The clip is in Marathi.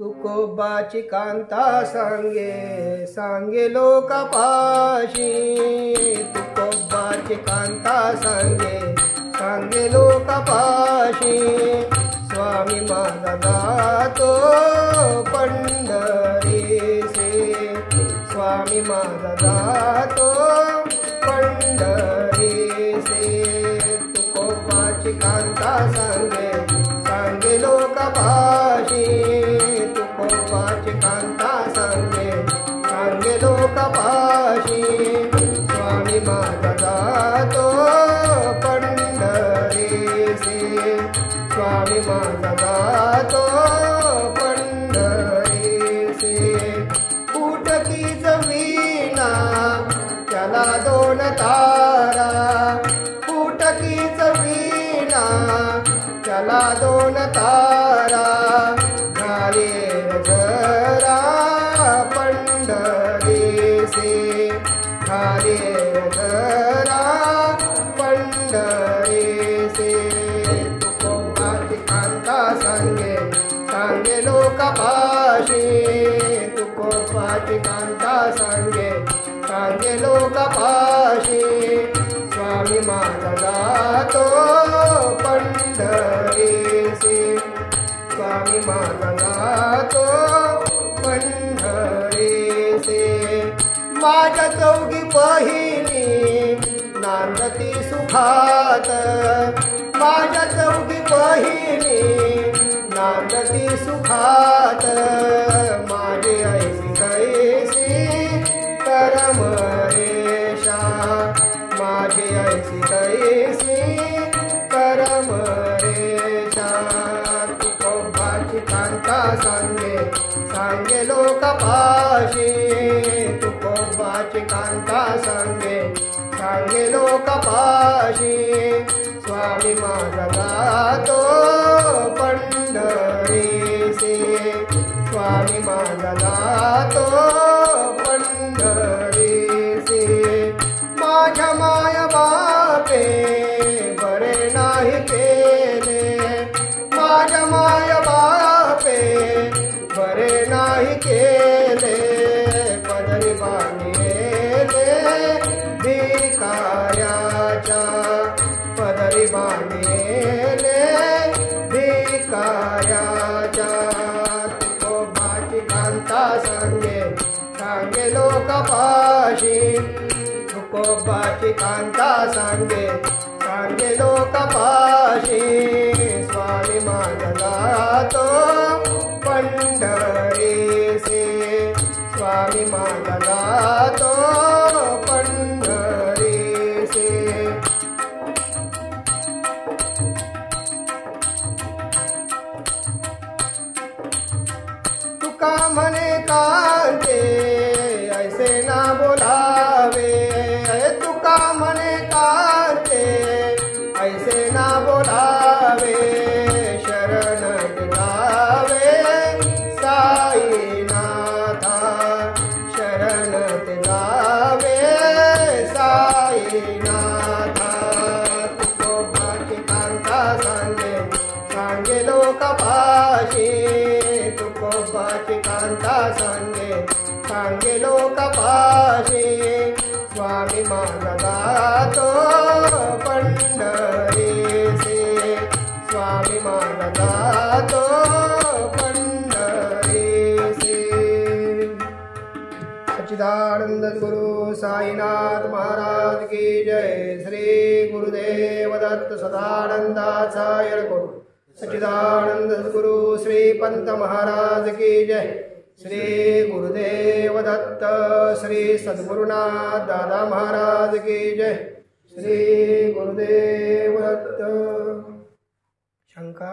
तुकोबाची कांता सांगे सांगे लोकापाशी। तुकोबाची कांता सांगे सांगे लोकापाशी। स्वामी माझा जातो पंढरीसे। स्वामी माझा जातो पंढरीसे। तुकोबाची कांता सांगे सांगे लोकापाशी। तुकोबाची कांता सांगे सांगे लोकापाशी। स्वामी माझा जातो पंढरीसे। स्वामी माझा जातो पंढरीसे। पुटकीच वीणा त्याला दोन तारा। पुटकीच वीणा त्याला दोन तारा। घाले जरा पंढरीसे। घाले जरा पंढरीसे। तुकोबाची कांता सांगे सांगे लोकापाशी। तुकोबाची कांता सांगे सांगे लोकापाशी। स्वामी माझा जातो पंढरीसे। स्वामी माझा जातो पंढरीसे। माझ्या चौघी बहिणी नांदती सुखात। माझ्या चौघी बहिणी नांदती सुखात। माझी ऐसी कैसी करमरेशा। माझी ऐसी कैसी करमरेशा। तुकोबाची कांता सांगे सांगे लोकापाशी। तुकोबाची कांता सांगे सांगे लोकापाशी। स्वामी माझा जातो पंढरीसे। स्वामी माझा जातो पंढरीसे। माझ्या माया बापे बरे नाही केले। माझ्या माया बापे बरे नाही केले। पदरी बांधले भिकाऱ्याच्या। पदरी बांधले भिकाऱ्याच्या। तुकोबाची कांता सांगे सांगे लोकापाशी। तुकोबाची कांता सांगे सांगे लोकापाशी। स्वामी माझा जातो पंढरीसे। स्वामी माझा जातो पंढरीसे। तुका म्हणे कांते ऐसे ना बोलावे। तुका म्हणे कांते ऐसे ना बोलावे। शरण टिकावे साईनाथा। शरण टिकावे साईनाथा। तुकोबाची कांता सांगे सांगे लोकापाशी। तुकोबाची कांता सांगे सांगे लोकापाशी। स्वामी माझा जातो पंढरीसे। स्वामी माझा जातो पंढरीसे। सच्चिदानंद गुरु साईनाथ महाराज की जय। श्री गुरुदेव दत्त सदानंदाचा येळकोट। सच्चिदानंद गुरु श्री पंत महाराज की जय। श्री गुरुदेव दत्त श्री सद्गुरुनाथ दादा महाराज की जय। श्री गुरुदेव दत्त। शंका